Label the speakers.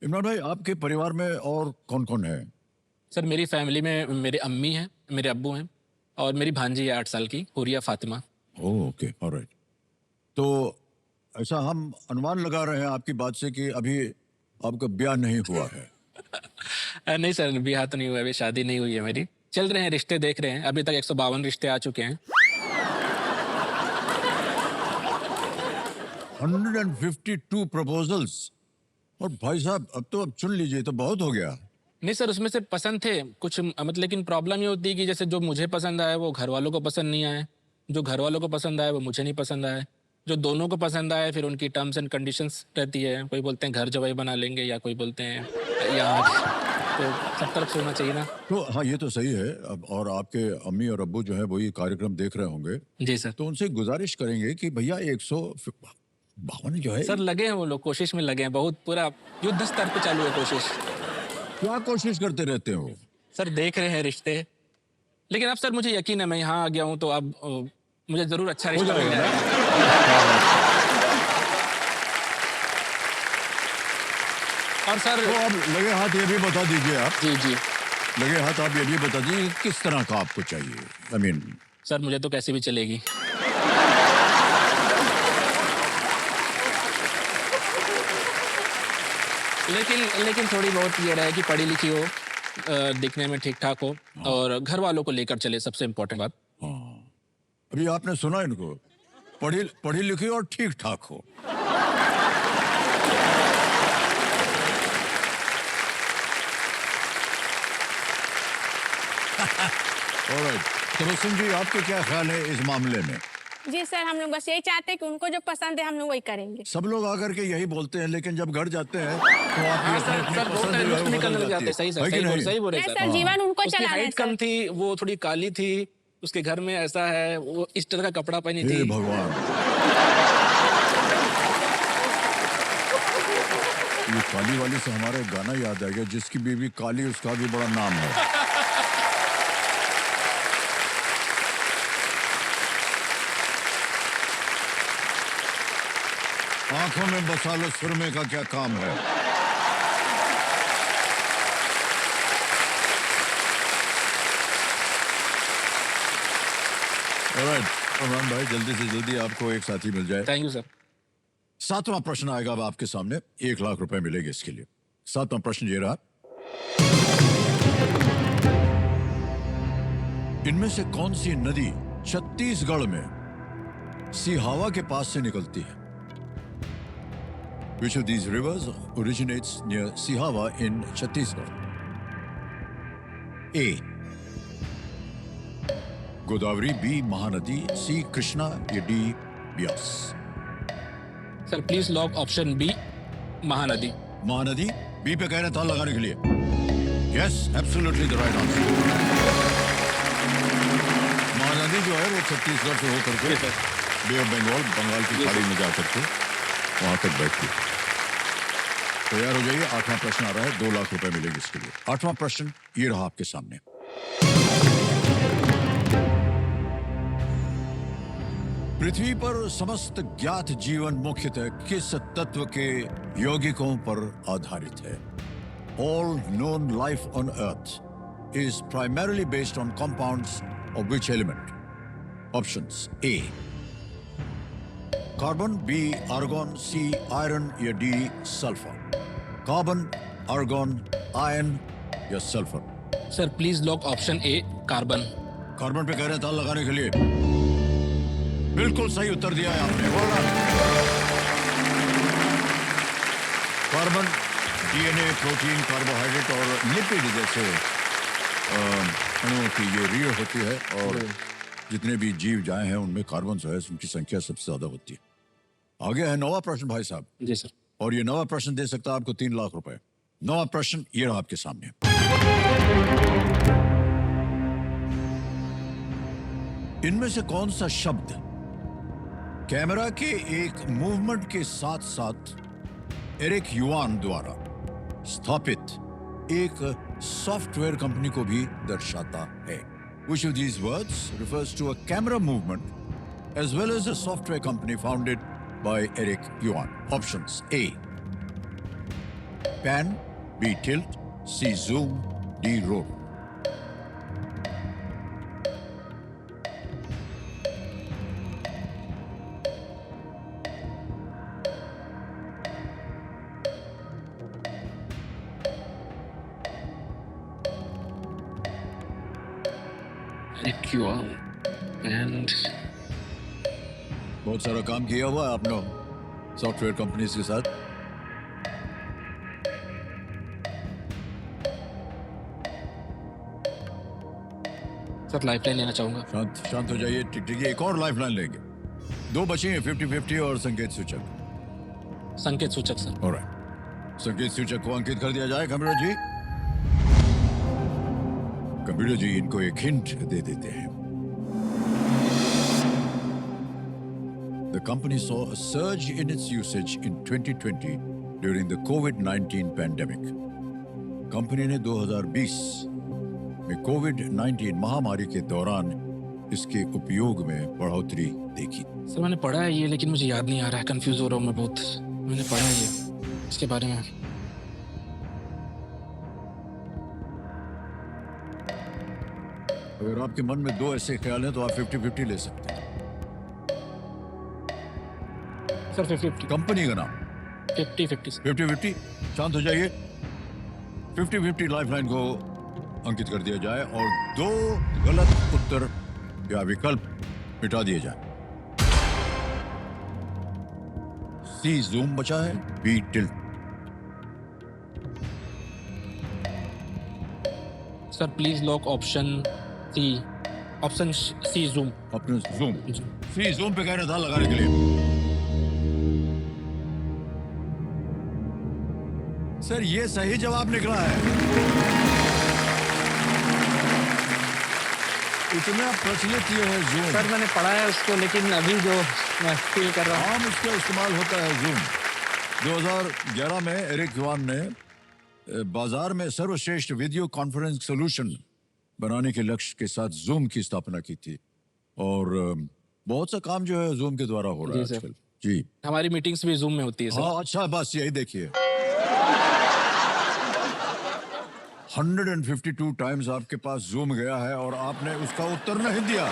Speaker 1: इमरान भाई, आपके परिवार में और कौन कौन है?
Speaker 2: सर मेरी फैमिली में मेरे अम्मी हैं, मेरे अब्बू हैं और मेरी भांजी है 8 साल की, हुरिया फातिमा।
Speaker 1: ओह, ओके, ऑलराइट। तो ऐसा हम अनुमान लगा रहे हैं आपकी बात से कि अभी आपका ब्याह नहीं हुआ है।
Speaker 2: नहीं सर, ब्याह तो नहीं हुआ, अभी शादी नहीं हुई है मेरी। चल रहे हैं, रिश्ते देख रहे हैं, अभी तक 152 रिश्ते आ चुके हैं।
Speaker 1: 152 प्रपोजल्स। और भाई साहब, अब चुन लीजिए, तो बहुत हो गया।
Speaker 2: नहीं सर, उसमें से पसंद थे कुछ, मतलब लेकिन प्रॉब्लम ये होती है कि जैसे जो मुझे पसंद आया वो घर वालों को पसंद नहीं आए, जो घर वालों को पसंद आया वो मुझे नहीं पसंद आए, जो दोनों को पसंद आए फिर उनकी टर्म्स एंड कंडीशंस रहती है। कोई बोलते हैं घर जवाई बना लेंगे, या कोई बोलते हैं यहाँ, तो सब तरफ से होना चाहिए ना।
Speaker 1: तो हाँ, ये तो सही है। अब और आपके अम्मी और अब्बू जो है वो ये कार्यक्रम देख रहे होंगे,
Speaker 2: जी सर।
Speaker 1: तो उनसे गुजारिश करेंगे कि भैया 152 जो है।
Speaker 2: सर लगे हैं वो लोग, कोशिश में लगे हैं, बहुत पूरा युद्ध स्तर पे चालू है कोशिश।
Speaker 1: क्या कोशिश करते रहते हो?
Speaker 2: सर देख रहे हैं रिश्ते, लेकिन अब सर मुझे यकीन है मैं यहाँ आ गया हूँ तो अब मुझे जरूर अच्छा
Speaker 1: हो
Speaker 2: रिश्ता मिल
Speaker 1: जाएगा ना?
Speaker 2: जाएगा। और सर
Speaker 1: तो अब लगे हाथ ये भी बता दीजिए आप,
Speaker 2: जी जी
Speaker 1: लगे हाथ आप ये भी बता दीजिए कि किस तरह का आपको चाहिए। आई मीन,
Speaker 2: सर, मुझे तो कैसे भी चलेगी। लेकिन थोड़ी बहुत ये रहे कि पढ़ी लिखी हो, दिखने में ठीक ठाक हो और घर वालों को लेकर चले, सबसे इम्पोर्टेंट बात।
Speaker 1: हाँ, अभी आपने सुना इनको, पढ़ी पढ़ी लिखी और ठीक ठाक हो। ऑलराइट, तबस्सुम जी, आपके क्या ख्याल है इस मामले में?
Speaker 3: जी सर, हम लोग बस यही चाहते हैं कि उनको जो पसंद है हम लोग वही करेंगे।
Speaker 1: सब लोग आकर के यही बोलते हैं, लेकिन जब घर जाते हैं तो आपकी
Speaker 2: सर
Speaker 1: अपनी
Speaker 2: सर बहुत
Speaker 1: पसंद
Speaker 2: सारे
Speaker 1: जो है
Speaker 2: नुस्खे
Speaker 1: वो
Speaker 2: निकलने
Speaker 1: बदल
Speaker 2: लग
Speaker 1: जाती
Speaker 2: जाते हैं। सही
Speaker 1: है।
Speaker 2: सर,
Speaker 1: है कि
Speaker 2: सही बोल
Speaker 1: नहीं?
Speaker 2: सही बोल रहे
Speaker 3: नहीं
Speaker 2: हैं
Speaker 3: सर,
Speaker 2: सर।
Speaker 3: जीवन उनको
Speaker 2: उसकी
Speaker 3: चलाना है
Speaker 2: हाइट कम
Speaker 3: सर।
Speaker 2: थी, वो थोड़ी काली थी, उसके घर में ऐसा है, वो इस तरह का कपड़ा पहनी
Speaker 1: हे
Speaker 2: थी।
Speaker 1: भगवान, ये काली वाली से हमारा एक गाना याद आ गया, जिसकी बीवी काली उसका भी बड़ा नाम है। आंखों में बसा लो सुरमे का क्या काम है। ऑलराइट, इमरान भाई, जल्दी से जल्दी आपको एक साथी मिल जाए।
Speaker 2: Thank you sir.
Speaker 1: 7वां प्रश्न आएगा अब आपके सामने, 1,00,000 रुपए मिलेंगे इसके लिए। 7वां प्रश्न ये रहा, इनमें से कौन सी नदी छत्तीसगढ़ में सिहावा के पास से निकलती है? Which of these rivers originates near Sihava in Chhattisgarh? A. Godavari, B. Mahanadi, C. Krishna, या D. Beas?
Speaker 2: Sir please lock option B, Mahanadi.
Speaker 1: Mahanadi B पे कह रहे हैं ताल लगाने के लिए। Yes, absolutely the right answer. Mahanadi जो है वो छत्तीसगढ़ से होकर के बे ऑफ बंगाल, बंगाल की खाड़ी में जाकर के वहां तक बैठती है। तैयार हो जाइए, 8वां प्रश्न आ रहा है, 2,00,000 रुपए मिलेंगे इसके लिए। 8वां प्रश्न ये रहा आपके सामने, पृथ्वी पर समस्त ज्ञात जीवन मुख्यतः किस तत्व के यौगिकों पर आधारित है? All known life on Earth is primarily based on compounds of which element? Options: A. Carbon, B. Argon, C. Iron, या D. Sulfur? Carbon, argon, iron या sulphur?
Speaker 2: Sir please lock option A, carbon.
Speaker 1: Carbon पे कह रहे हैं ताल लगाने के लिए। बिल्कुल सही उत्तर दिया है आपने। कार्बन डीएनए, प्रोटीन, कार्बोहाइड्रेट और लिपिड जैसे अणुओं की ये रीढ़ होती है, और जितने भी जीव जाए हैं उनमें कार्बन जो है उनकी संख्या सबसे ज्यादा होती है। आगे है 9वां प्रश्न भाई साहब,
Speaker 2: जी सर।
Speaker 1: और ये 9वां प्रश्न दे सकता है आपको 3,00,000 रुपए। 9वां प्रश्न ये रहा आपके सामने, इनमें से कौन सा शब्द कैमरा के एक मूवमेंट के साथ साथ एरिक युआन द्वारा स्थापित एक सॉफ्टवेयर कंपनी को भी दर्शाता है? Which of these words refers to a camera movement as well as a software company founded by Eric Yuan? Options: A. pan, B tilt, C zoom, D roll.
Speaker 2: Eric Yuan and
Speaker 1: बहुत सारा काम किया हुआ है आपने software companies के साथ।
Speaker 2: Sir lifeline लेना चाहूंगा।
Speaker 1: शांत शांत हो जाइए। टिक एक और लाइफ लाइन लेंगे। दो बचे हैं 50-50 और संकेत सूचक।
Speaker 2: संकेत सूचक सर।
Speaker 1: ऑलराइट, संकेत सूचक को अंकित कर दिया जाए। कंप्यूटर जी, कंप्यूटर जी इनको एक हिंट दे देते हैं। The company saw a surge in its usage in 2020 during the COVID-19 pandemic. Company ने 2020 में कोविड-19 महामारी के दौरान इसके उपयोग में बढ़ोतरी देखी।
Speaker 2: सर मैंने पढ़ा है ये, लेकिन मुझे याद नहीं आ रहा है, कंफ्यूज हो रहा हूँ मैं बहुत। मैंने पढ़ा है ये इसके बारे में।
Speaker 1: अगर आपके मन में दो ऐसे ख्याल हैं तो आप 50-50 ले सकते हैं।
Speaker 2: सर 50-50।
Speaker 1: कंपनी का नाम
Speaker 2: 50-50
Speaker 1: 50-50। शांत हो जाइए। 50-50 लाइफलाइन को अंकित कर दिया जाए और दो गलत उत्तर या विकल्प मिटा दिए जाए। सी जूम बचा है, B tilt.
Speaker 2: Sir please lock option C. Option C zoom.
Speaker 1: अपने जूम, सी जूम पे कहना था लगाने के लिए। सर ये सही जवाब निकला है। इतना प्रचलित ये है जूम।
Speaker 2: सर मैंने पढ़ा है उसको, लेकिन अभी जो मैं फील कर रहा हूँ।
Speaker 1: आम इसका इस्तेमाल होता है जूम। 2011 में एरिक युआन ने बाजार में सर्वश्रेष्ठ वीडियो कॉन्फ्रेंस सॉल्यूशन बनाने के लक्ष्य के साथ जूम की स्थापना की थी और बहुत सा काम जो है जूम के द्वारा हो रहा है
Speaker 2: जी सर।
Speaker 1: आजकल। जी
Speaker 2: हमारी मीटिंग्स भी जूम में होती है सर।
Speaker 1: हाँ, अच्छा, बस यही देखिए। 152 टाइम्स आपके पास जूम गया है और आपने उसका उत्तर नहीं दिया।